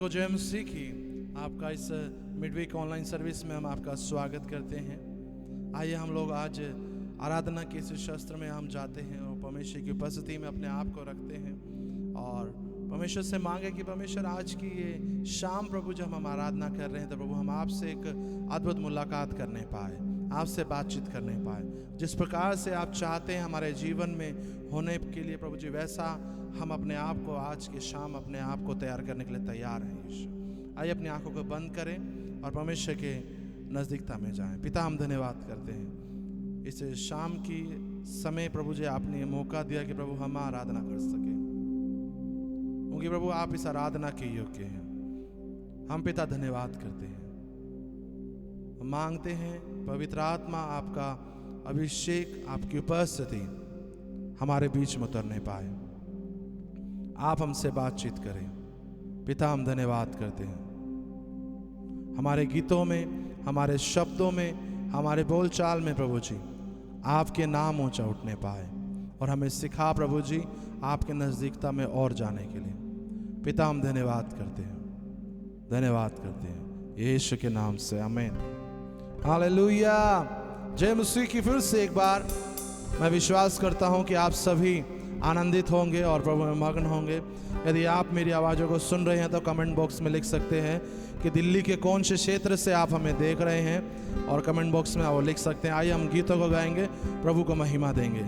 तो जय मसीह की आपका इस मिडवीक ऑनलाइन सर्विस में हम आपका स्वागत करते हैं। आइए हम लोग आज आराधना के इस शस्त्र में हम जाते हैं और परमेश्वर की उपस्थिति में अपने आप को रखते हैं और परमेश्वर से मांगे कि परमेश्वर आज की ये शाम प्रभु जब हम आराधना कर रहे हैं तो प्रभु हम आपसे एक अद्भुत मुलाकात करने पाए, आपसे बातचीत करने पाए। जिस प्रकार से आप चाहते हैं हमारे जीवन में होने के लिए प्रभु जी, वैसा हम अपने आप को आज के शाम अपने आप को तैयार करने के लिए तैयार हैं। यीशु, आइए अपनी आंखों को बंद करें और परमेश्वर के नज़दीकता में जाएं। पिता, हम धन्यवाद करते हैं इस शाम की समय प्रभु जी आपने ये मौका दिया कि प्रभु हम आराधना कर सके, क्योंकि प्रभु आप इस आराधना के योग्य हैं। हम पिता धन्यवाद करते हैं, हम मांगते हैं पवित्र आत्मा आपका अभिषेक, आपकी उपस्थिति हमारे बीच में उतरने पाए, आप हमसे बातचीत करें। पिता, हम धन्यवाद करते हैं हमारे गीतों में, हमारे शब्दों में, हमारे बोलचाल में प्रभु जी आपके नाम ऊंचा उठने पाए और हमें सिखा प्रभु जी आपके नज़दीकता में और जाने के लिए। पिता, हम धन्यवाद करते हैं, धन्यवाद करते हैं यीशु के नाम से, आमीन, हालेलुया। जय मसीह की। फिर से एक बार मैं विश्वास करता हूं कि आप सभी आनंदित होंगे और प्रभु में मग्न होंगे। यदि आप मेरी आवाज़ों को सुन रहे हैं तो कमेंट बॉक्स में लिख सकते हैं कि दिल्ली के कौन से क्षेत्र से आप हमें देख रहे हैं, और कमेंट बॉक्स में आप लिख सकते हैं। आइए हम गीतों को गाएंगे, प्रभु को महिमा देंगे।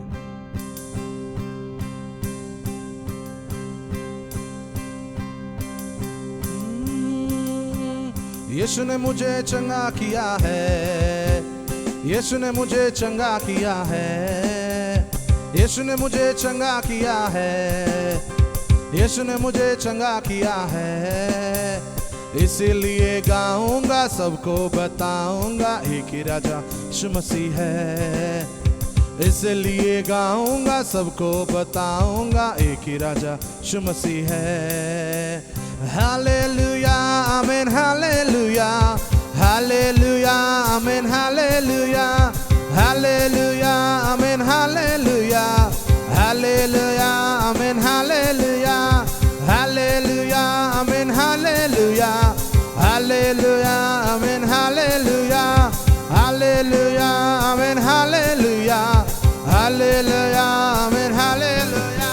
यीशु ने मुझे चंगा किया है, यीशु ने मुझे चंगा किया है, यीशु ने मुझे चंगा किया है, यीशु ने मुझे चंगा किया है। इसीलिए गाऊंगा, सबको बताऊंगा, एक ही राजा यीशु मसीह है। इसलिए गाऊंगा, सबको बताऊंगा, एक ही राजा यीशु मसीह है। हालेलुया, आमीन, हालेलुया, हालेलुया, आमीन, हालेलुया, हालेलुया, आमीन, हालेलुया, हालेलुया, आमीन, हालेलुया, हालेलुया, आमीन, हालेलुया, हालेलुया, आमीन, हालेलुया, हालेलुया, आमीन, हालेलुया, हालेलुया, आमीन, हालेलुया।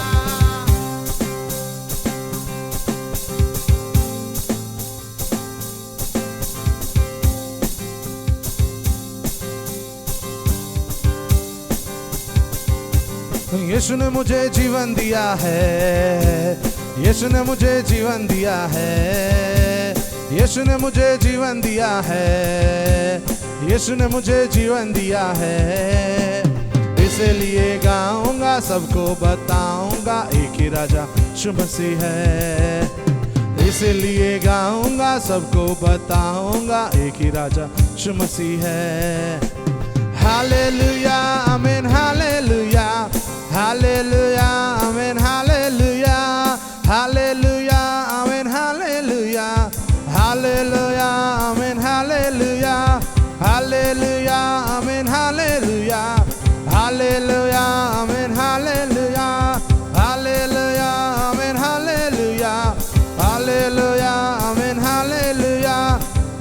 यीशु ने मुझे जीवन दिया है, यीशु ने मुझे जीवन दिया है, यीशु ने मुझे जीवन दिया है, यीशु ने मुझे जीवन दिया है। इसलिए गाऊंगा, सबको बताऊंगा, एक ही राजा यीशु मसीह है। इसलिए गाऊंगा, सबको बताऊंगा, एक ही राजा यीशु मसीह है। हालेलुया, आमीन, हालेलुया, हालेलुया, आमीन, हालेलुया, हालेलुया, आमीन, हालेलुया, हालेलुया, आमीन, हालेलुया, हालेलुया, आमीन, हालेलुया, हालेलुया, आमीन, हालेलुया, हालेलुया, आमीन, हालेलुया, हालेलुया, आमीन, हालेलुया,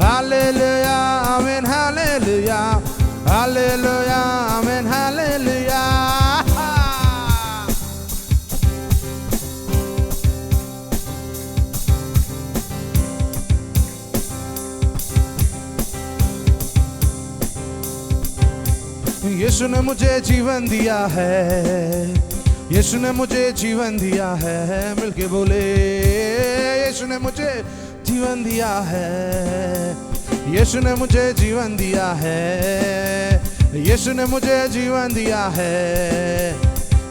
हालेलुया, आमीन, हालेलुया, हालेलुया, आमीन, हालेलुया। यीशु ने मुझे जीवन दिया है, यीशु ने मुझे जीवन दिया है। मिलके बोले, यीशु ने मुझे जीवन दिया है, यीशु ने मुझे जीवन दिया है, यीशु ने मुझे जीवन दिया है,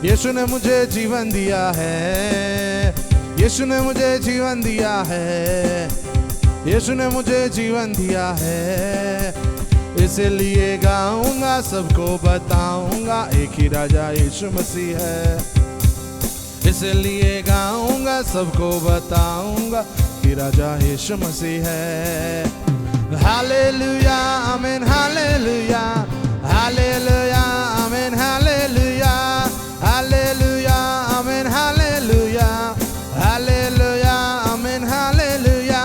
यीशु ने मुझे जीवन दिया है, यीशु ने मुझे जीवन दिया है, यीशु ने मुझे जीवन दिया है। इसलिए गाऊंगा, सबको बताऊंगा, एक ही राजा यीशु मसीह है। इसलिए गाऊंगा, सबको बताऊंगा, कि राजा यीशु मसीह है। हालेलुया, आमीन, हालेलुया, हालेलुया, आमीन, हालेलुया, हालेलुया, आमीन, हालेलुया, हालेलुया, आमीन, हालेलुया।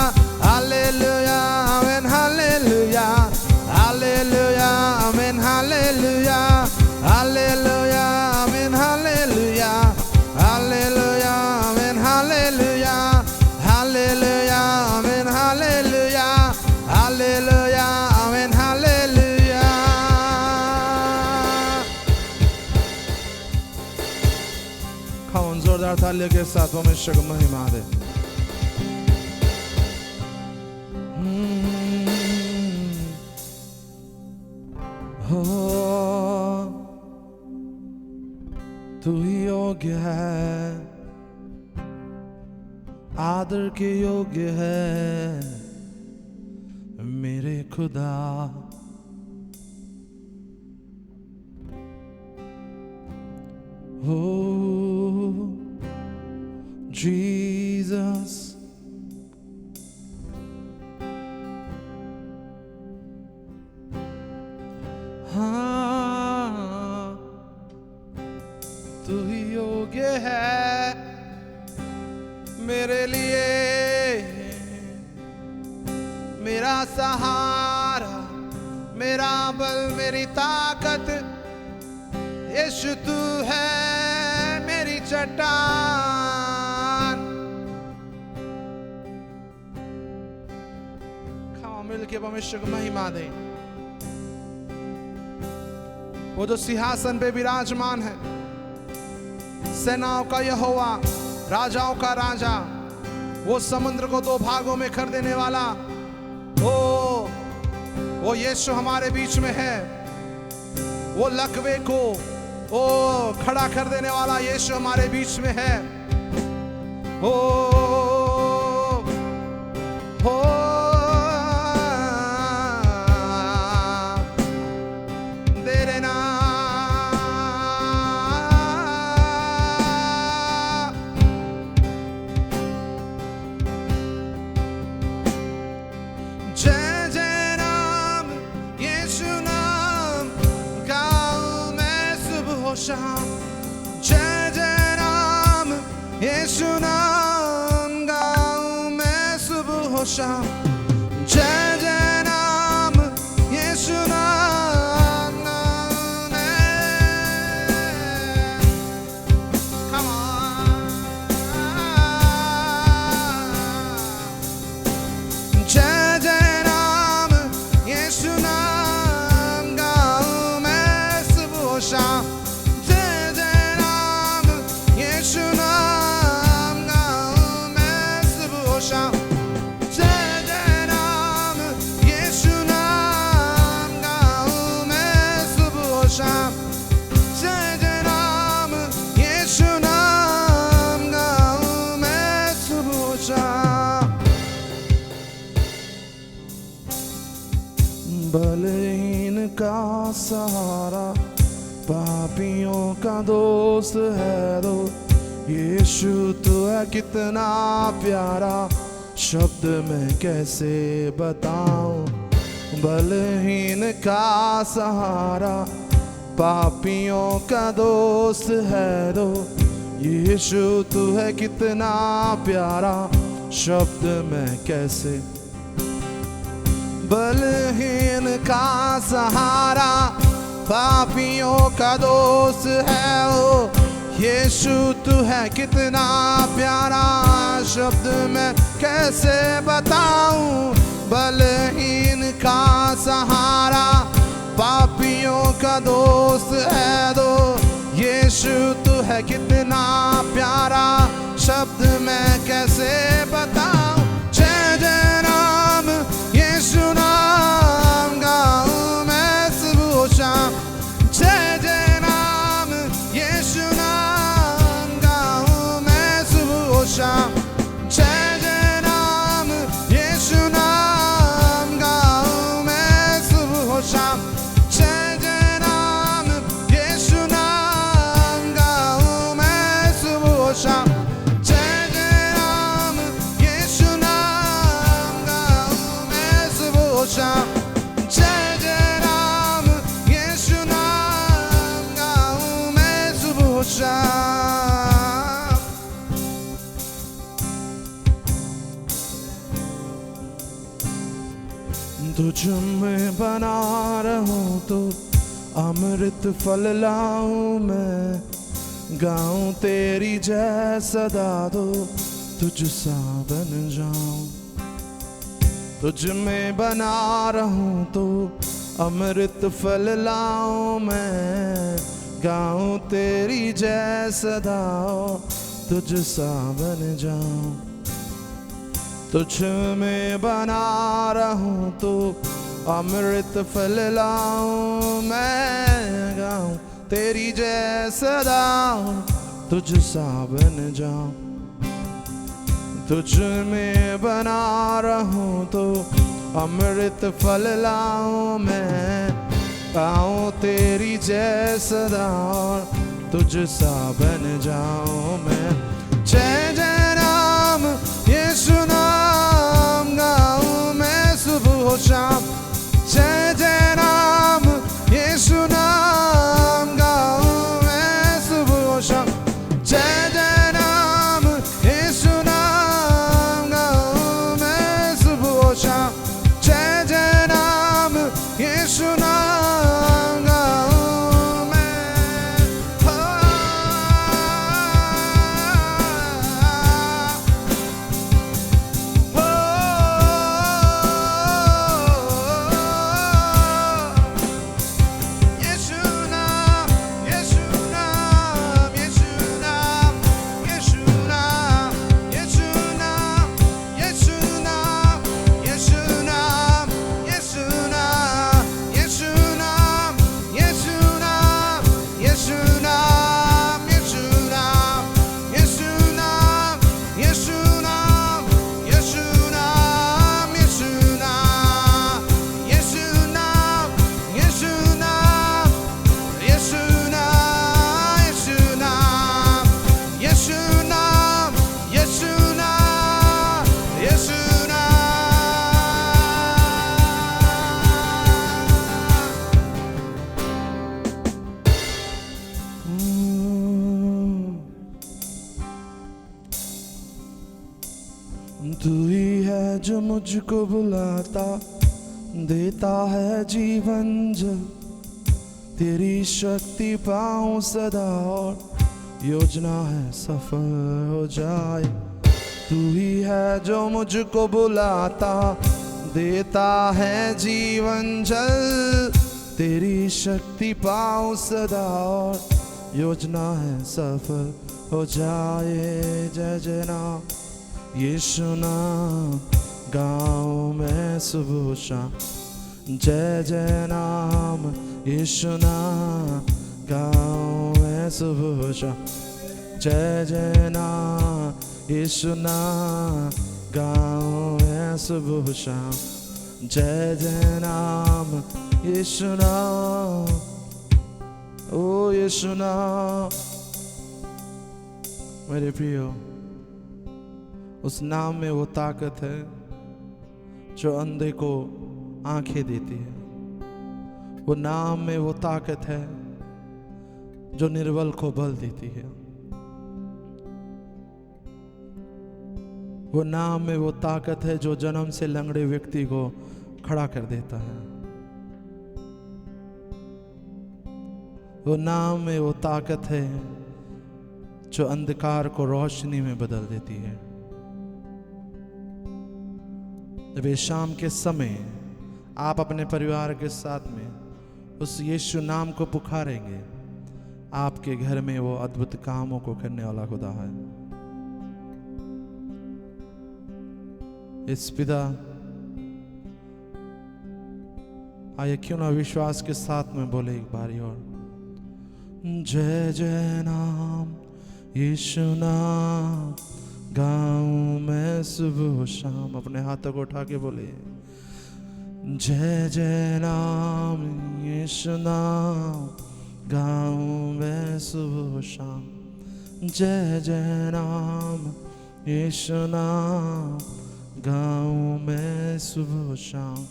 जोरदार तालियों के साथ परमेश्वर को महिमा दे। हो तू ही योग्य है, आदर के योग्य है मेरे खुदा। Oh, Jesus, हाँ तू ही योग्य है मेरे लिए, मेरा सहारा, मेरा बल, मेरी ताकत, यीशु तू है मेरी चट्टान। खाओ मिलके परमेश्वर को महिमा दे। वो जो सिंहासन पे विराजमान है, सेनाओं का यहोवा, राजाओं का राजा, वो समुद्र को दो भागों में कर देने वाला, वो यीशु हमारे बीच में है। वो लकवे को खड़ा कर देने वाला यीशु हमारे बीच में है। हो तेरे जय जय नाम यीशु नाम गाऊं मैं सुबह शाम। जय जय नाम यीशु नाम गाऊं मैं सुबह शाम। जय जय नाम यीशु नाम गाऊं मैं। Come on। जय जय नाम यीशु नाम गाऊं मैं सुबह शाम। जय जय नाम यीशु नाम गाऊं मैं सुबह शाम। जय जय नाम यीशु नाम गाऊं मैं सुबह शाम। जय जय नाम यीशु नाम गाऊं मैं सुबह शाम। बलहीन का सहारा, पापियों का दोस्त है दो, यीशु तू है कितना प्यारा, शब्द में कैसे बताऊं। बलहीन का सहारा, पापियों का दोस्त है दो, यीशु तू है कितना प्यारा, शब्द में कैसे। बलहीन का सहारा, पापियों का दोस्त है वो, यीशु तू है कितना प्यारा, शब्द में कैसे बताऊं। बलहीन का सहारा, पापियों का दोस्त है दो, यीशु तू है कितना प्यारा, शब्द में कैसे बताऊं। जय जय नाम यीशु नाम गाऊं मैं सुबह शाम। जय जय नाम यीशु नाम गाऊं मैं सुबह शाम। जय जय नाम यीशु नाम गाऊं मैं सुबह शाम। जय जय नाम यीशु नाम गाऊं मैं सुबह शाम। जय जय नाम यीशु नाम गाऊं मैं सुबह शाम। जय जय नाम यीशु नाम गाऊं मैं सुबह शाम। तुझ में बना रहूं तो अमृत फल लाऊं मैं, गाऊं तेरी जय सदा दो, तुझ सा बन जाऊं। तुझ में बना रहूं तो अमृत फल लाऊं मैं, गाऊं तेरी जय सदा, तुझ सा बन जाऊं, तुझ में बना रहूं तो अमृत फल लाऊं, मैं गाऊं तेरी जय सदा, तुझ सा बन जाऊं, तुझ में बना रहूं तो अमृत फल लाऊं, मैं गाऊं तेरी जय सदा, तुझ सा बन जाऊं मैं। जय जय नाम यीशु नाम गाऊं मैं सुबह हो शाम, जय जय नाम यीशु नाम गाऊं मैं सुबह हो शाम, जय जय नाम यीशु नाम गाऊं मैं सुबह हो शाम, जय जय नाम यीशु नाम गाऊं मैं। तू ही है जो मुझको बुलाता, देता है जीवन जल, तेरी शक्ति पाऊं सदा और योजना है सफल हो जाए। तू ही है जो मुझको बुलाता, देता है जीवन जल, तेरी शक्ति पाऊं सदा और योजना है सफल हो जाए। जय जय नाम यीशु नाम गाऊं मैं सुबह शाम, जय जय नाम यीशु नाम गाऊं मैं सुबह शाम, जय जय नाम यीशु नाम गाऊं मैं सुबह शाम, जय जय नाम यीशु नाम, ओ यीशु नाम। मेरे प्रियो, उस नाम में वो ताकत है जो अंधे को आंखें देती है। वो नाम में वो ताकत है जो निर्बल को बल देती है। वो नाम में वो ताकत है जो जन्म से लंगड़े व्यक्ति को खड़ा कर देता है। वो नाम में वो ताकत है जो अंधकार को रोशनी में बदल देती है। जब ये शाम के समय आप अपने परिवार के साथ में उस यीशु नाम को पुकारेंगे, आपके घर में वो अद्भुत कामों को करने वाला खुदा है। इस पिता, आइए क्यों ना विश्वास के साथ में बोले एक बारी और, जय जय नाम यीशु नाम गाऊं मैं सुबह शाम। अपने हाथों को उठा के बोले, जय जय नाम यीशु नाम गाऊं मैं सुबह शाम, जय जय नाम यीशु नाम गाऊं मैं सुबह शाम,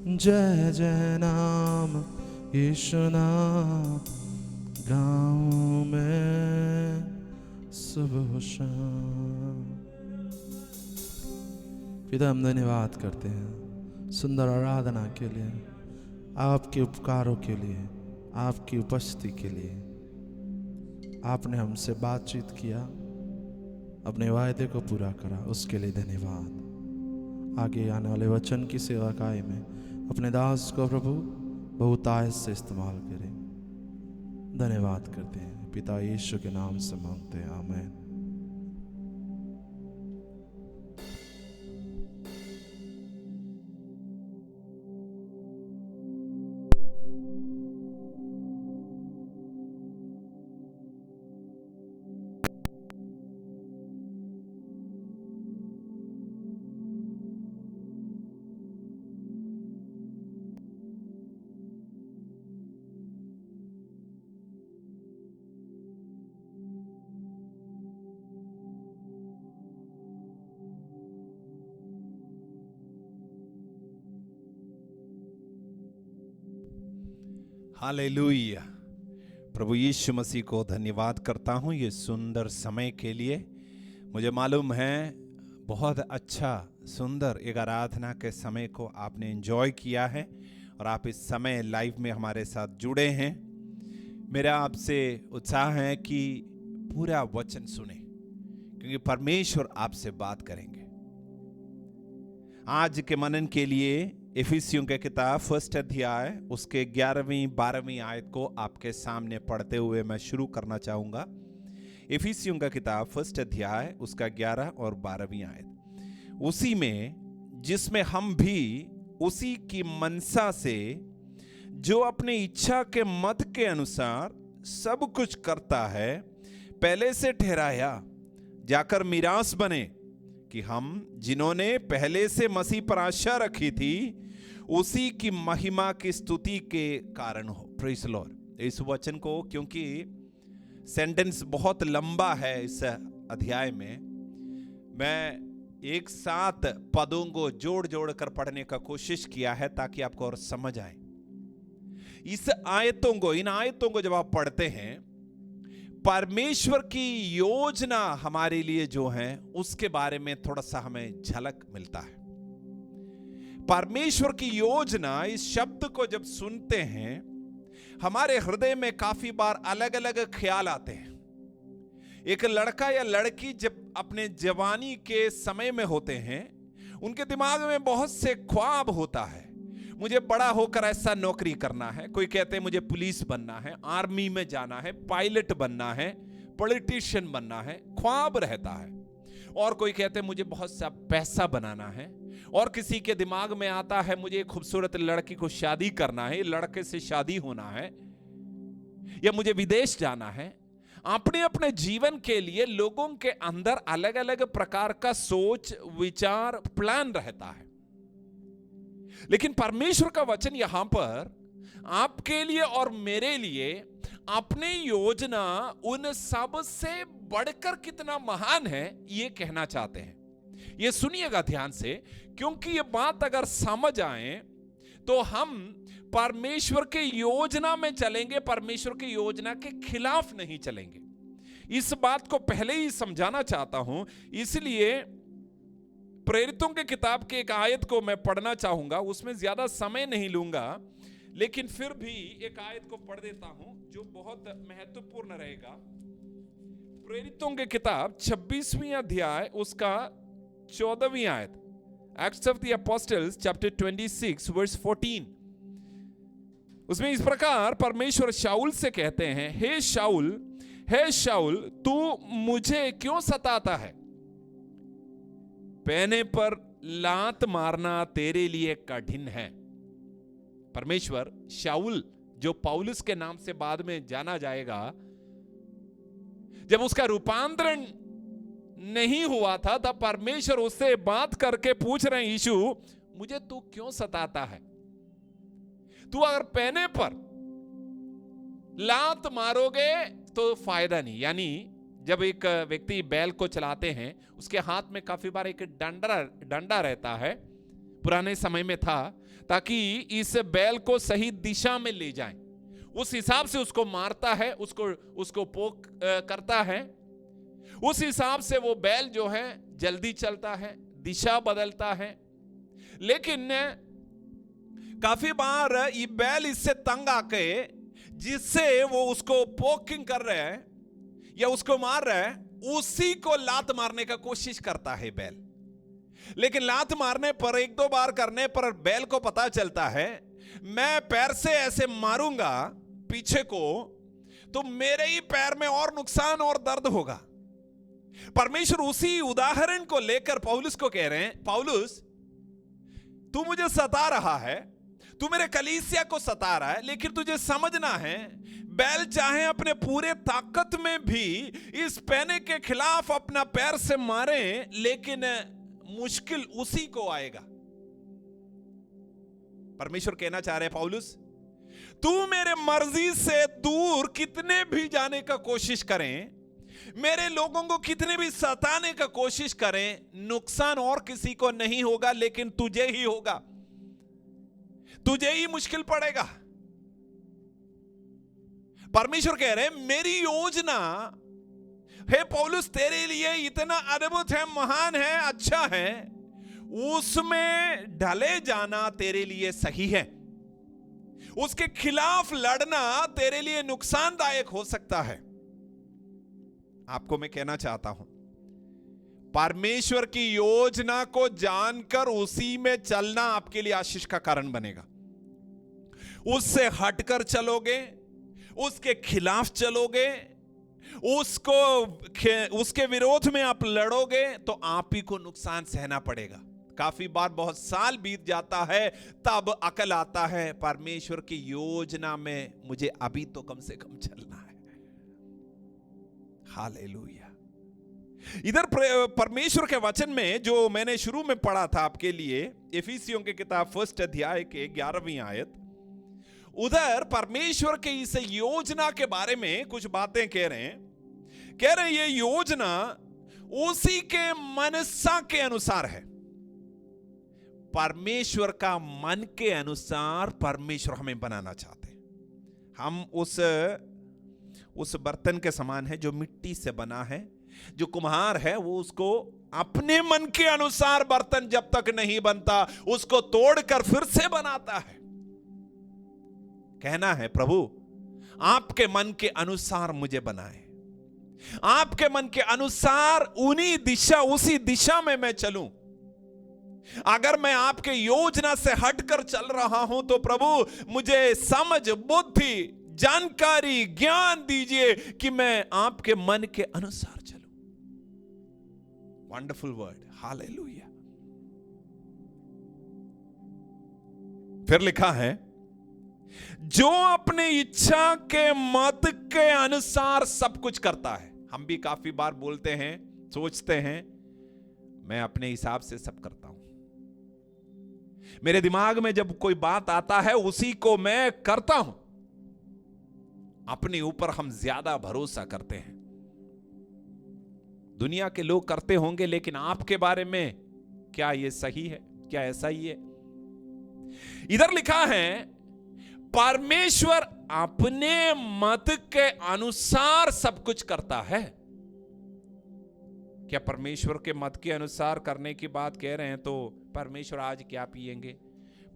जय जय नाम यीशु नाम गाऊं मैं सुबह शाम। पिता, हम धन्यवाद करते हैं सुंदर आराधना के लिए, आपके उपकारों के लिए, आपकी उपस्थिति के लिए। आपने हमसे बातचीत किया, अपने वायदे को पूरा करा, उसके लिए धन्यवाद। आगे आने वाले वचन की सेवकाई में अपने दास को प्रभु बहुत आयत से इस्तेमाल करें। धन्यवाद करते हैं, पिता यीशु के नाम से मांगते हैं, आमीन। हालेलुया। प्रभु यीशु मसीह को धन्यवाद करता हूँ ये सुंदर समय के लिए। मुझे मालूम है बहुत अच्छा सुंदर एक आराधना के समय को आपने एंजॉय किया है और आप इस समय लाइव में हमारे साथ जुड़े हैं। मेरा आपसे उत्साह है कि पूरा वचन सुने, क्योंकि परमेश्वर आपसे बात करेंगे। आज के मनन के लिए इफिसियों के किताब फर्स्ट अध्याय उसके 11वीं 12वीं आयत को आपके सामने पढ़ते हुए मैं शुरू करना चाहूंगा। इफिसियों का किताब फर्स्ट अध्याय उसका 11 और 12वीं आयत, उसी में जिसमें हम भी उसी की मनसा से जो अपनी इच्छा के मत के अनुसार सब कुछ करता है पहले से ठहराया जाकर मीरास बने, कि हम जिन्होंने पहले से मसीह पर आशा रखी थी उसी की महिमा की स्तुति के कारण हो। Praise Lord. इस वचन को, क्योंकि सेंटेंस बहुत लंबा है इस अध्याय में, मैं एक साथ पदों को जोड़ जोड़ कर पढ़ने का कोशिश किया है ताकि आपको और समझ आए। इस आयतों को, इन आयतों को जब आप पढ़ते हैं, परमेश्वर की योजना हमारे लिए जो है उसके बारे में थोड़ा सा हमें झलक मिलता है। परमेश्वर की योजना, इस शब्द को जब सुनते हैं हमारे हृदय में काफी बार अलग अलग ख्याल आते हैं। एक लड़का या लड़की जब अपने जवानी के समय में होते हैं, उनके दिमाग में बहुत से ख्वाब होता है। मुझे बड़ा होकर ऐसा नौकरी करना है, कोई कहते हैं मुझे पुलिस बनना है, आर्मी में जाना है, पायलट बनना है, पॉलिटिशियन बनना है, ख्वाब रहता है। और कोई कहते हैं मुझे बहुत सा पैसा बनाना है, और किसी के दिमाग में आता है मुझे एक खूबसूरत लड़की को शादी करना है, लड़के से शादी होना है, या मुझे विदेश जाना है। अपने अपने जीवन के लिए लोगों के अंदर अलग अलग प्रकार का सोच, विचार, प्लान रहता है। लेकिन परमेश्वर का वचन यहां पर आपके लिए और मेरे लिए अपनी योजना उन सब से बढ़कर कितना महान है ये कहना चाहते हैं। ये सुनिएगा ध्यान से, क्योंकि ये बात अगर समझ आए तो हम परमेश्वर के योजना में चलेंगे, परमेश्वर की योजना के खिलाफ नहीं चलेंगे। इस बात को पहले ही समझाना चाहता हूं, इसलिए प्रेरितों के किताब के एक आयत को मैं पढ़ना चाहूंगा। उसमें ज्यादा समय नहीं लूंगा, लेकिन फिर भी एक आयत को पढ़ देता हूं जो बहुत महत्वपूर्ण रहेगा। प्रेरितों के किताब 26वीं अध्याय उसका 14वीं आयत, Acts of the Apostles chapter 26 verse 14। उसमें इस प्रकार परमेश्वर शाऊल से कहते हैं, हे शाऊल तू मुझे क्यों सताता है? पहने पर लात मारना तेरे लिए कठिन है। परमेश्वर शाऊल, जो पौलुस के नाम से बाद में जाना जाएगा, जब उसका रूपांतरण नहीं हुआ था तब परमेश्वर उससे बात करके पूछ रहे हैं, यीशु मुझे तू क्यों सताता है? तू अगर पहने पर लात मारोगे तो फायदा नहीं। यानी जब एक व्यक्ति बैल को चलाते हैं, उसके हाथ में काफी बार एक डंडा रहता है, पुराने समय में था, ताकि इस बैल को सही दिशा में ले जाएं। उस हिसाब से उसको मारता है, उसको पोक करता है। उस हिसाब से वो बैल जो है जल्दी चलता है, दिशा बदलता है। लेकिन काफी बार ये बैल इससे तंग आके, जिससे वो उसको पोकिंग कर रहे हैं या उसको मार रहा है, उसी को लात मारने का कोशिश करता है बैल। लेकिन लात मारने पर, एक दो बार करने पर बैल को पता चलता है मैं पैर से ऐसे मारूंगा पीछे को तो मेरे ही पैर में और नुकसान और दर्द होगा। परमेश्वर उसी उदाहरण को लेकर पौलुस को कह रहे हैं, पौलुस तू मुझे सता रहा है, तू मेरे कलीसिया को सता रहा है, लेकिन तुझे समझना है बैल चाहे अपने पूरे ताकत में भी इस पैने के खिलाफ अपना पैर से मारे, लेकिन मुश्किल उसी को आएगा। परमेश्वर कहना चाह रहे हैं, पौलुस तू मेरे मर्जी से दूर कितने भी जाने का कोशिश करें, मेरे लोगों को कितने भी सताने का कोशिश करें, नुकसान और किसी को नहीं होगा, लेकिन तुझे ही होगा, तुझे ही मुश्किल पड़ेगा। परमेश्वर कह रहे हैं मेरी योजना, हे पौलुस, तेरे लिए इतना अद्भुत है, महान है, अच्छा है, उसमें ढले जाना तेरे लिए सही है। उसके खिलाफ लड़ना तेरे लिए नुकसानदायक हो सकता है। आपको मैं कहना चाहता हूं, परमेश्वर की योजना को जानकर उसी में चलना आपके लिए आशीष का कारण बनेगा। उससे हटकर चलोगे, उसके खिलाफ चलोगे, उसके विरोध में आप लड़ोगे तो आप ही को नुकसान सहना पड़ेगा। काफी बार बहुत साल बीत जाता है, तब अकल आता है परमेश्वर की योजना में मुझे अभी तो कम से कम चलना है। हालेलुया। इधर परमेश्वर के वचन में जो मैंने शुरू में पढ़ा था आपके लिए, इफिसियों की किताब 1 अध्याय के 11वीं आयत, उधर परमेश्वर के इस योजना के बारे में कुछ बातें कह रहे हैं। ये योजना उसी के मनसा के अनुसार है। परमेश्वर का मन के अनुसार परमेश्वर हमें बनाना चाहते हैं। हम उस बर्तन के समान है जो मिट्टी से बना है। जो कुम्हार है वो उसको अपने मन के अनुसार बर्तन जब तक नहीं बनता उसको तोड़कर फिर से बनाता है। कहना है, प्रभु आपके मन के अनुसार मुझे बनाए, आपके मन के अनुसार उसी दिशा में मैं चलूं। अगर मैं आपके योजना से हटकर चल रहा हूं तो प्रभु मुझे समझ, बुद्धि, जानकारी, ज्ञान दीजिए कि मैं आपके मन के अनुसार चलूं। Wonderful word, hallelujah. फिर लिखा है, जो अपने इच्छा के मत के अनुसार सब कुछ करता है। हम भी काफी बार बोलते हैं, सोचते हैं, मैं अपने हिसाब से सब करता हूं, मेरे दिमाग में जब कोई बात आता है उसी को मैं करता हूं। अपने ऊपर हम ज्यादा भरोसा करते हैं। दुनिया के लोग करते होंगे, लेकिन आपके बारे में क्या ये सही है? क्या ऐसा ही है? इधर लिखा है, परमेश्वर अपने मत के अनुसार सब कुछ करता है। क्या परमेश्वर के मत के अनुसार करने की बात कह रहे हैं तो परमेश्वर आज क्या पिएंगे,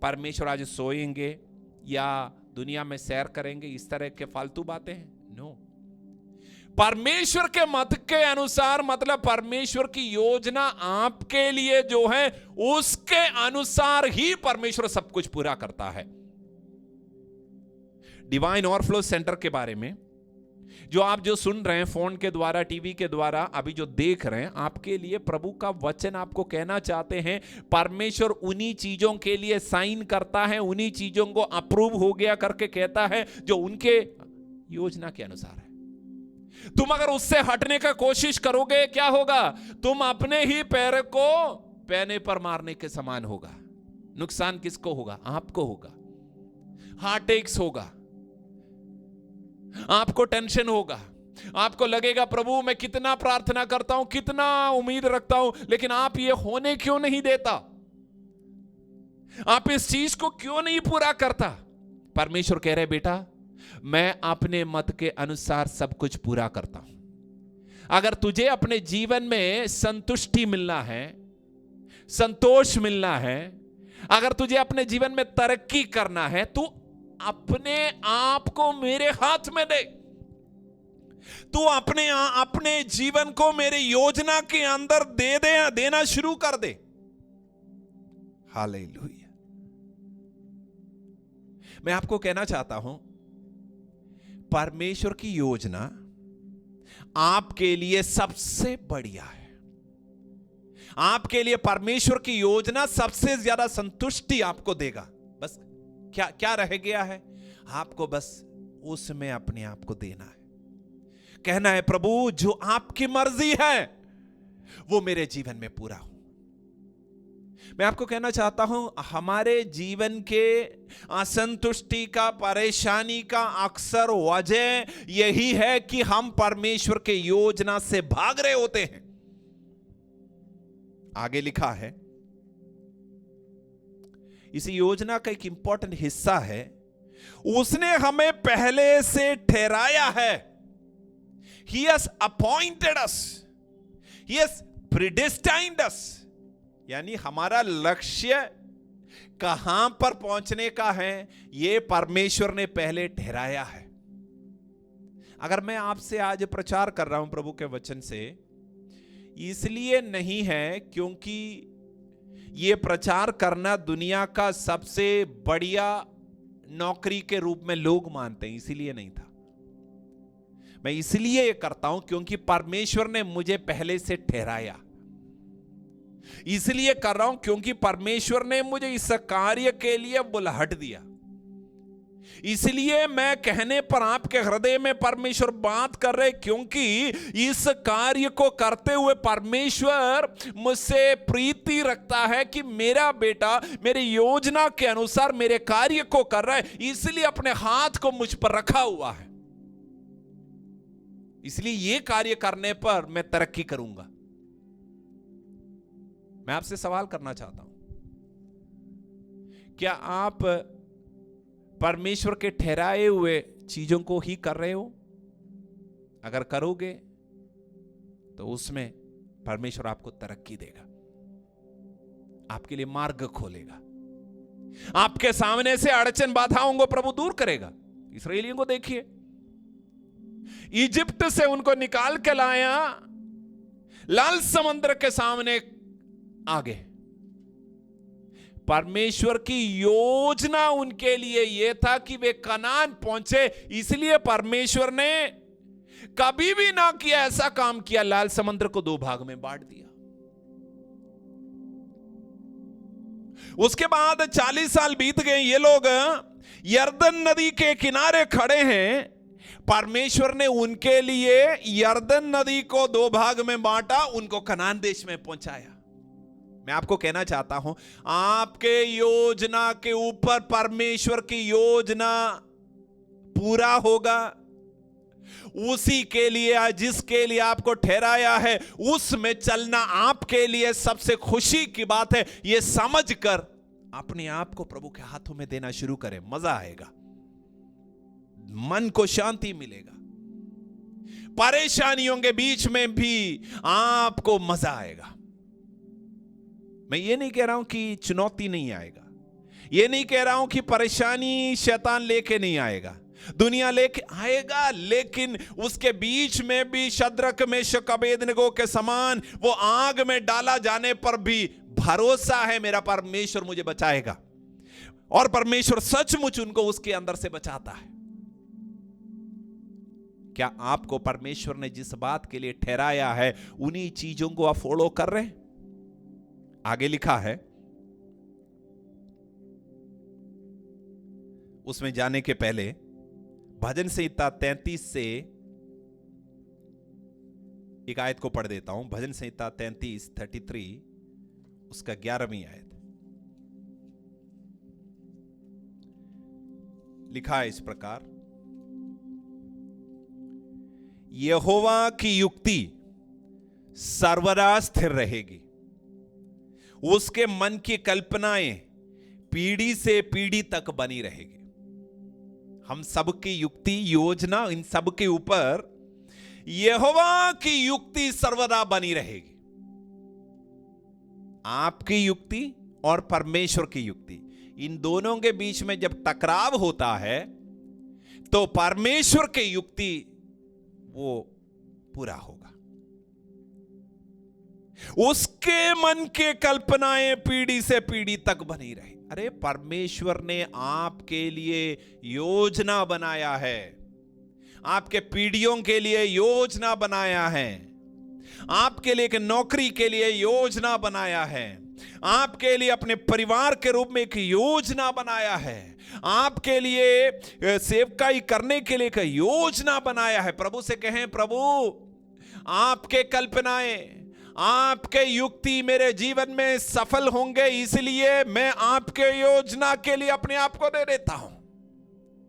परमेश्वर आज सोएंगे या दुनिया में सैर करेंगे, इस तरह के फालतू बातें हैं? नो। परमेश्वर के मत के अनुसार मतलब परमेश्वर की योजना आपके लिए जो है उसके अनुसार ही परमेश्वर सब कुछ पूरा करता है। डिवाइन ओवरफ्लो सेंटर के बारे में जो सुन रहे हैं फोन के द्वारा, टीवी के द्वारा, अभी जो देख रहे हैं, आपके लिए प्रभु का वचन आपको कहना चाहते हैं, परमेश्वर उन्हीं चीजों के लिए साइन करता है, उन्हीं चीजों को अप्रूव हो गया करके कहता है जो उनके योजना के अनुसार है। तुम अगर उससे हटने का कोशिश करोगे, क्या होगा? तुम अपने ही पैर को पैने पर मारने के समान होगा। नुकसान किसको होगा? आपको होगा। हार्ट अटैक्स होगा, आपको टेंशन होगा, आपको लगेगा प्रभु मैं कितना प्रार्थना करता हूं, कितना उम्मीद रखता हूं, लेकिन आप ये होने क्यों नहीं देता? आप इस चीज को क्यों नहीं पूरा करता? परमेश्वर कह रहे, बेटा मैं अपने मत के अनुसार सब कुछ पूरा करता हूं। अगर तुझे अपने जीवन में संतुष्टि मिलना है, संतोष मिलना है, अगर तुझे अपने जीवन में तरक्की करना है, तू अपने आप को मेरे हाथ में दे। तू अपने जीवन को मेरे योजना के अंदर देना शुरू कर दे। हालेलुया। मैं आपको कहना चाहता हूं, परमेश्वर की योजना आपके लिए सबसे बढ़िया है। आपके लिए परमेश्वर की योजना सबसे ज्यादा संतुष्टि आपको देगा। बस क्या रह गया है? आपको बस उसमें अपने आप को देना है। कहना है, प्रभु जो आपकी मर्जी है वो मेरे जीवन में पूरा हो। मैं आपको कहना चाहता हूं, हमारे जीवन के असंतुष्टि का, परेशानी का अक्सर वजह यही है कि हम परमेश्वर के योजना से भाग रहे होते हैं। आगे लिखा है, इस योजना का एक इंपॉर्टेंट हिस्सा है उसने हमें पहले से ठहराया है। He has appointed us. He has predestined us. यानी हमारा लक्ष्य कहां पर पहुंचने का है, यह परमेश्वर ने पहले ठहराया है। अगर मैं आपसे आज प्रचार कर रहा हूं प्रभु के वचन से, इसलिए नहीं है क्योंकि यह प्रचार करना दुनिया का सबसे बढ़िया नौकरी के रूप में लोग मानते हैं, इसीलिए नहीं था। मैं इसलिए ये करता हूं क्योंकि परमेश्वर ने मुझे पहले से ठहराया। इसलिए कर रहा हूं क्योंकि परमेश्वर ने मुझे इस कार्य के लिए बुलाहट दिया। इसलिए मैं कहने पर आपके हृदय में परमेश्वर बात कर रहे, क्योंकि इस कार्य को करते हुए परमेश्वर मुझसे प्रीति रखता है कि मेरा बेटा मेरी योजना के अनुसार मेरे कार्य को कर रहा है, इसलिए अपने हाथ को मुझ पर रखा हुआ है। इसलिए यह कार्य करने पर मैं तरक्की करूंगा। मैं आपसे सवाल करना चाहता हूं, क्या आप परमेश्वर के ठहराए हुए चीजों को ही कर रहे हो? अगर करोगे तो उसमें परमेश्वर आपको तरक्की देगा, आपके लिए मार्ग खोलेगा, आपके सामने से अड़चन बाधाओं को प्रभु दूर करेगा। इस्राएलियों को देखिए, इजिप्ट से उनको निकाल के लाया, लाल समुद्र के सामने आ गए। परमेश्वर की योजना उनके लिए यह था कि वे कनान पहुंचे, इसलिए परमेश्वर ने कभी भी ना किया ऐसा काम किया, लाल समुद्र को 2 भाग में बांट दिया। उसके बाद 40 साल बीत गए, ये लोग यर्दन नदी के किनारे खड़े हैं। परमेश्वर ने उनके लिए यर्दन नदी को 2 भाग में बांटा, उनको कनान देश में पहुंचाया। मैं आपको कहना चाहता हूं, आपके योजना के ऊपर परमेश्वर की योजना पूरा होगा। उसी के लिए, जिसके लिए आपको ठहराया है, उसमें चलना आपके लिए सबसे खुशी की बात है। यह समझकर अपने आप को प्रभु के हाथों में देना शुरू करें, मजा आएगा, मन को शांति मिलेगा। परेशानियों के बीच में भी आपको मजा आएगा। मैं ये नहीं कह रहा हूं कि चुनौती नहीं आएगा, ये नहीं कह रहा हूं कि परेशानी शैतान लेके नहीं आएगा, दुनिया लेके आएगा, लेकिन उसके बीच में भी शद्रक मेशक अबेदनगो के समान वो आग में डाला जाने पर भी भरोसा है मेरा परमेश्वर मुझे बचाएगा, और परमेश्वर सचमुच उनको उसके अंदर से बचाता है। क्या आपको परमेश्वर ने जिस बात के लिए ठहराया है उन्हीं चीजों को आप फॉलो कर रहे हैं? आगे लिखा है, उसमें जाने के पहले भजन संहिता 33 से एक आयत को पढ़ देता हूं। भजन संहिता 33 उसका 11वीं आयत लिखा है इस प्रकार, यहोवा की युक्ति सर्वदा स्थिर रहेगी, उसके मन की कल्पनाएं पीढ़ी से पीढ़ी तक बनी रहेगी। हम सबकी युक्ति, योजना, इन सब के ऊपर यहोवा की युक्ति सर्वदा बनी रहेगी। आपकी युक्ति और परमेश्वर की युक्ति, इन दोनों के बीच में जब टकराव होता है तो परमेश्वर की युक्ति वो पूरा होगा। उसके मन के कल्पनाएं पीढ़ी से पीढ़ी तक बनी रही। अरे परमेश्वर ने आपके लिए योजना बनाया है, आपके पीढ़ियों के लिए योजना बनाया है, आपके लिए एक नौकरी के लिए योजना बनाया है, आपके लिए अपने परिवार के रूप में एक योजना बनाया है, आपके लिए सेवकाई करने के लिए एक योजना बनाया है। प्रभु से कहें, प्रभु आपके कल्पनाएं, आपके युक्ति मेरे जीवन में सफल होंगे, इसलिए मैं आपके योजना के लिए अपने आप को दे देता हूं।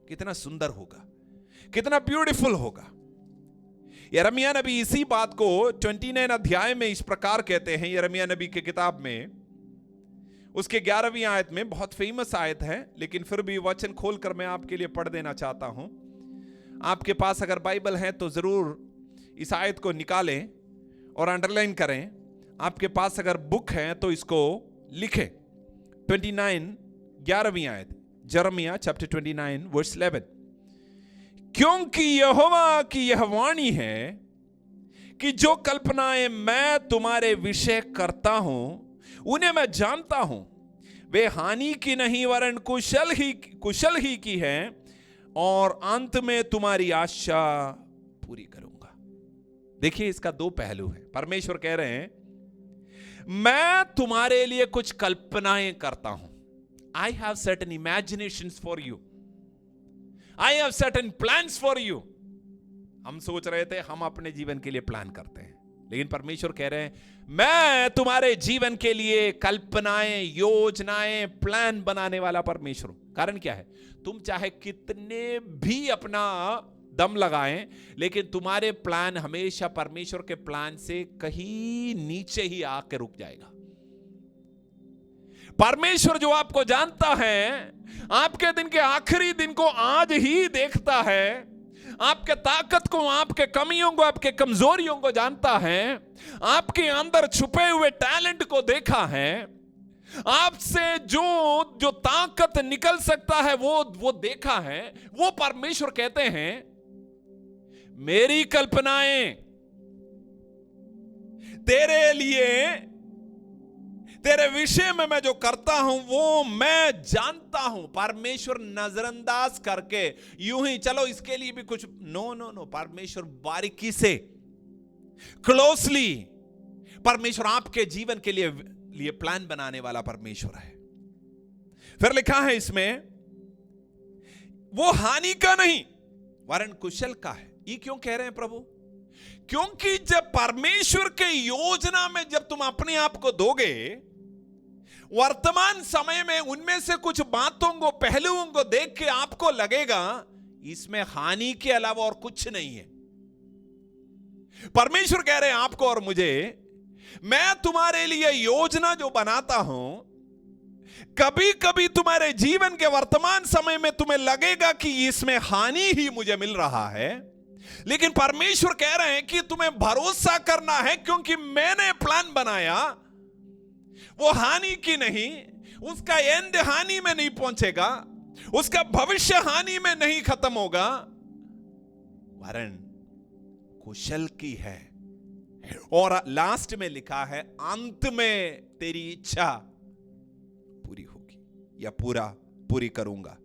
कितना सुंदर होगा, कितना ब्यूटीफुल होगा। यिर्मयाह नबी इसी बात को 29 अध्याय में इस प्रकार कहते हैं। यिर्मयाह नबी की किताब में उसके 11वीं आयत में, बहुत फेमस आयत है लेकिन फिर भी वचन खोलकर मैं आपके लिए पढ़ देना चाहता हूं। आपके पास अगर बाइबल है तो जरूर इस आयत को निकालें और अंडरलाइन करें। आपके पास अगर बुक है तो इसको लिखें। 29 11वीं आयत, यिर्मयाह चैप्टर 29 वर्स 11। क्योंकि यहोवा की यह वाणी है कि जो कल्पनाएं मैं तुम्हारे विषय करता हूं उन्हें मैं जानता हूं, वे हानि की नहीं वरन कुशल ही की है, और अंत में तुम्हारी आशा पूरी करूंगा। देखिए, इसका दो पहलू है। परमेश्वर कह रहे हैं मैं तुम्हारे लिए कुछ कल्पनाएं करता हूं। I have certain imaginations for you, I have certain plans for you. हम सोच रहे थे हम अपने जीवन के लिए प्लान करते हैं, लेकिन परमेश्वर कह रहे हैं मैं तुम्हारे जीवन के लिए कल्पनाएं, योजनाएं, प्लान बनाने वाला परमेश्वर हूं। कारण क्या है? तुम चाहे कितने भी अपना दम लगाएं, लेकिन तुम्हारे प्लान हमेशा परमेश्वर के प्लान से कहीं नीचे ही आके रुक जाएगा। परमेश्वर जो आपको जानता है, आपके दिन के आखिरी दिन को आज ही देखता है, आपके ताकत को, आपके कमियों को, आपके कमजोरियों को जानता है, आपके अंदर छुपे हुए टैलेंट को देखा है, आपसे जो ताकत निकल सकता है वो देखा है। वो परमेश्वर कहते हैं मेरी कल्पनाएं तेरे लिए, तेरे विषय में मैं जो करता हूं वो मैं जानता हूं। परमेश्वर नजरअंदाज करके यूं ही चलो इसके लिए भी कुछ, नो, परमेश्वर बारीकी से, क्लोजली, परमेश्वर आपके जीवन के लिए प्लान बनाने वाला परमेश्वर है। फिर लिखा है इसमें वो हानि का नहीं वरन कुशल का है। ये क्यों कह रहे हैं प्रभु? क्योंकि जब परमेश्वर के योजना में जब तुम अपने आप को दोगे, वर्तमान समय में उनमें से कुछ बातों को, पहलुओं को देख के आपको लगेगा इसमें हानि के अलावा और कुछ नहीं है। परमेश्वर कह रहे हैं आपको और मुझे, मैं तुम्हारे लिए योजना जो बनाता हूं, कभी कभी तुम्हारे जीवन के वर्तमान समय में तुम्हें लगेगा कि इसमें हानि ही मुझे मिल रहा है, लेकिन परमेश्वर कह रहे हैं कि तुम्हें भरोसा करना है, क्योंकि मैंने प्लान बनाया वो हानि की नहीं, उसका एंड हानि में नहीं पहुंचेगा, उसका भविष्य हानि में नहीं खत्म होगा, वरन कुशल की है। और लास्ट में लिखा है अंत में तेरी इच्छा पूरी होगी या पूरी करूंगा।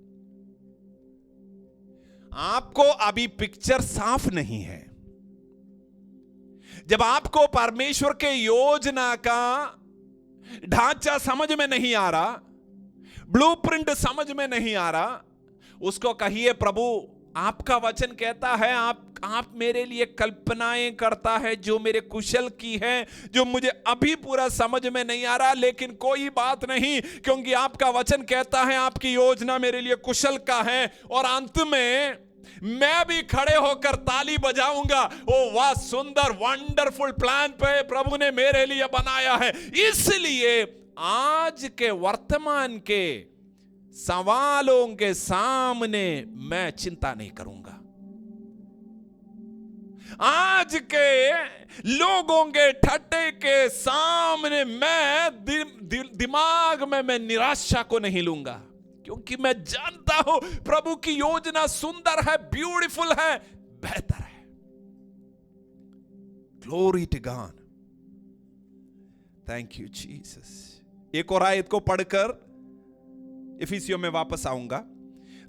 आपको अभी पिक्चर साफ नहीं है। जब आपको परमेश्वर के योजना का ढांचा समझ में नहीं आ रहा, ब्लूप्रिंट समझ में नहीं आ रहा, उसको कहिए प्रभु आपका वचन कहता है आप मेरे लिए कल्पनाएं करता है जो मेरे कुशल की है, जो मुझे अभी पूरा समझ में नहीं आ रहा, लेकिन कोई बात नहीं, क्योंकि आपका वचन कहता है आपकी योजना मेरे लिए कुशल का है, और अंत में मैं भी खड़े होकर ताली बजाऊंगा। ओ वाह, सुंदर वंडरफुल प्लान पे प्रभु ने मेरे लिए बनाया है। इसलिए आज के वर्तमान के सवालों के सामने मैं चिंता नहीं करूंगा। आज के लोगों के ठट्टे के सामने मैं दिमाग में मैं निराशा को नहीं लूंगा, क्योंकि मैं जानता हूं प्रभु की योजना सुंदर है, ब्यूटीफुल है, बेहतर है। Glory to God, thank you Jesus. एक और आयत को पढ़कर इफिसियों में वापस आऊंगा।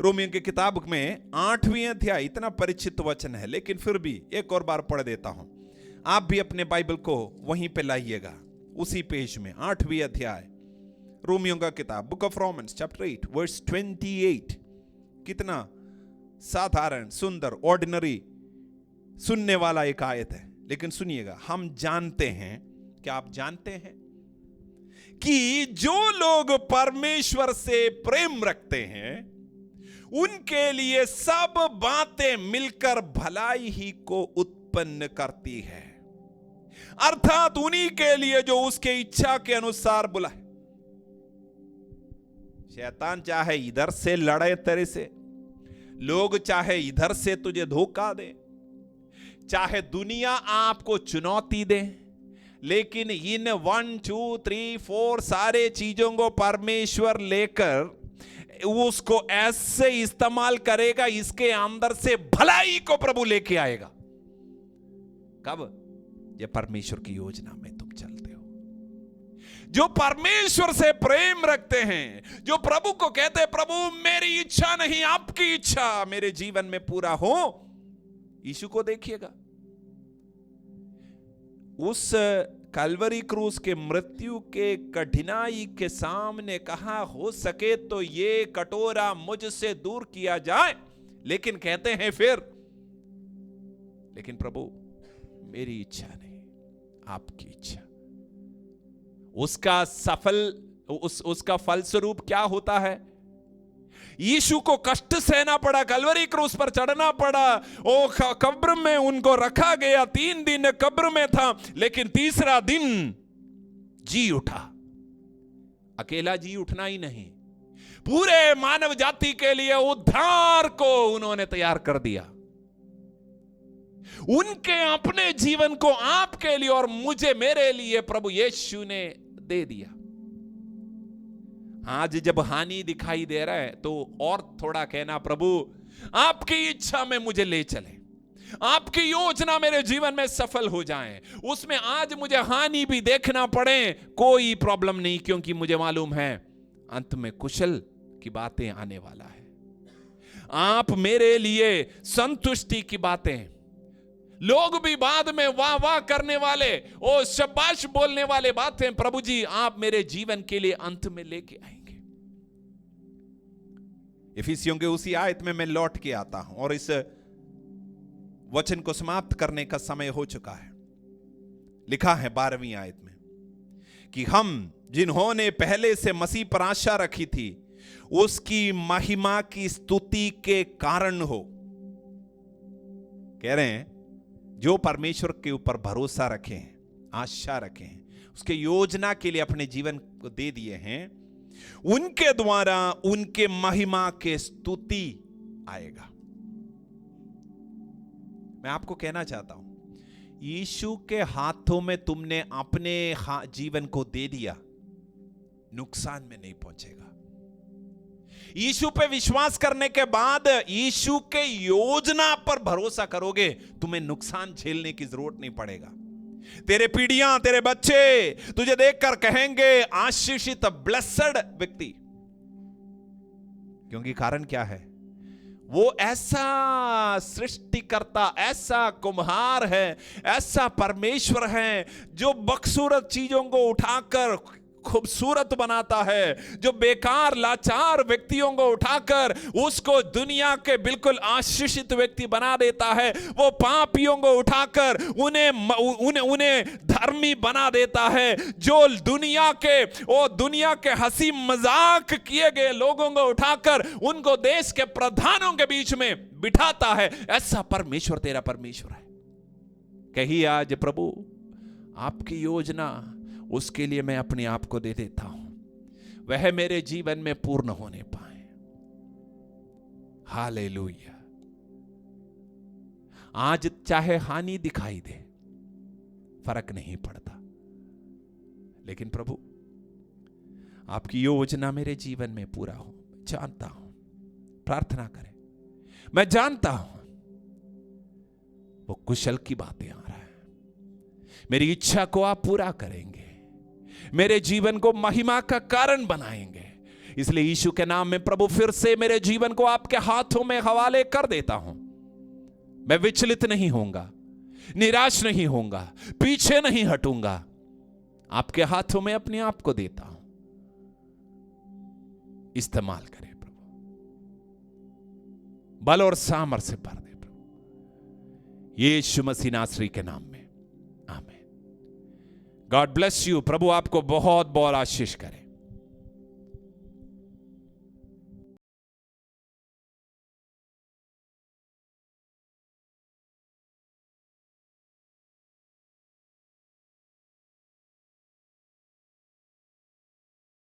रोमियो की किताब में 8वीं अध्याय, इतना परिचित वचन है लेकिन फिर भी एक और बार पढ़ देता हूं। आप भी अपने बाइबल को वहीं पे लाइएगा, उसी पेज में 8वीं अध्याय रोमियो का किताब, book of Romans chapter 8 verse 28। कितना साधारण, सुंदर, ऑर्डिनरी, सुनने वाला एक आयत है, लेकिन सुनिएगा। हम जानते हैं, क्या आप जानते हैं कि जो लोग परमेश्वर से प्रेम रखते हैं उनके लिए सब बातें मिलकर भलाई ही को उत्पन्न करती है, अर्थात उन्हीं के लिए जो उसके इच्छा के अनुसार बुलाए। शैतान चाहे इधर से लड़े तेरे से, लोग चाहे इधर से तुझे धोखा दे, चाहे दुनिया आपको चुनौती दे, लेकिन इन 1 2 3 4 सारे चीजों को परमेश्वर लेकर उसको ऐसे इस्तेमाल करेगा, इसके अंदर से भलाई को प्रभु लेके आएगा। कब? ये परमेश्वर की योजना में तुम चलते हो। जो परमेश्वर से प्रेम रखते हैं, जो प्रभु को कहते हैं प्रभु मेरी इच्छा नहीं आपकी इच्छा मेरे जीवन में पूरा हो, यीशु को देखिएगा, उस कलवरी क्रूस के मृत्यु के कठिनाई के सामने कहा हो सके तो ये कटोरा मुझसे दूर किया जाए, लेकिन कहते हैं फिर लेकिन प्रभु मेरी इच्छा नहीं आपकी इच्छा। उसका फलस्वरूप क्या होता है? यीशु को कष्ट सहना पड़ा, कलवरी क्रूस पर चढ़ना पड़ा, ओ कब्र में उनको रखा गया, 3 दिन कब्र में था, लेकिन तीसरा दिन जी उठा। अकेला जी उठना ही नहीं, पूरे मानव जाति के लिए उद्धार को उन्होंने तैयार कर दिया। उनके अपने जीवन को आपके लिए और मुझे, मेरे लिए प्रभु यीशु ने दे दिया। आज जब हानि दिखाई दे रहा है तो और थोड़ा कहना प्रभु आपकी इच्छा में मुझे ले चले, आपकी योजना मेरे जीवन में सफल हो जाए, उसमें आज मुझे हानि भी देखना पड़े कोई प्रॉब्लम नहीं, क्योंकि मुझे मालूम है अंत में कुशल की बातें आने वाला है। आप मेरे लिए संतुष्टि की बातें, लोग भी बाद में वाह वाह करने वाले, ओ शाबाश बोलने वाले बातें प्रभु जी आप मेरे जीवन के लिए अंत में लेके आएंगे। इफिसियों के उसी आयत में मैं लौट के आता हूं और इस वचन को समाप्त करने का समय हो चुका है। लिखा है 12वीं आयत में कि हम जिन्होंने पहले से मसीह पर आशा रखी थी उसकी महिमा की स्तुति के कारण हो। कह रहे हैं जो परमेश्वर के ऊपर भरोसा रखे हैं, आशा रखे हैं, उसके योजना के लिए अपने जीवन को दे दिए हैं, उनके द्वारा उनके महिमा के स्तुति आएगा। मैं आपको कहना चाहता हूं, यीशु के हाथों में तुमने अपने जीवन को दे दिया, नुकसान में नहीं पहुंचेगा। यीशु पे विश्वास करने के बाद यीशु के योजना पर भरोसा करोगे, तुम्हें नुकसान झेलने की जरूरत नहीं पड़ेगा। तेरे पीढ़ियां, तेरे बच्चे तुझे देखकर कहेंगे आशीषित, ब्लेस्ड व्यक्ति। क्योंकि कारण क्या है? वो ऐसा सृष्टिकर्ता, ऐसा कुम्हार है, ऐसा परमेश्वर है जो बदसूरत चीजों को उठाकर खूबसूरत बनाता है, जो बेकार लाचार व्यक्तियों को उठाकर उसको दुनिया के बिल्कुल आशीषित व्यक्ति बना देता है, वो पापियों को उठाकर उन्हें धर्मी बना देता है, जो दुनिया के हंसी मजाक किए गए लोगों को उठाकर उनको देश के प्रधानों के बीच में बिठाता है। ऐसा परमेश्वर तेरा परमेश्वर है। कहिए आज प्रभु आपकी योजना, उसके लिए मैं अपने आप को दे देता हूं, वह मेरे जीवन में पूर्ण होने पाए। हालेलुया। आज चाहे हानि दिखाई दे, फर्क नहीं पड़ता, लेकिन प्रभु आपकी योजना मेरे जीवन में पूरा हो। जानता हूं, प्रार्थना करें, मैं जानता हूं वो कुशल की बातें आ रहा है, मेरी इच्छा को आप पूरा करेंगे, मेरे जीवन को महिमा का कारण बनाएंगे। इसलिए यीशु के नाम में प्रभु फिर से मेरे जीवन को आपके हाथों में हवाले कर देता हूं। मैं विचलित नहीं होऊंगा, निराश नहीं होऊंगा, पीछे नहीं हटूंगा, आपके हाथों में अपने आप को देता हूं। इस्तेमाल करें प्रभु, बल और सामर्थ्य से भर दे प्रभु, यीशु मसीह नासरी के नाम में, आमीन। God bless you. प्रभु आपको बहुत बहुत आशीष करे।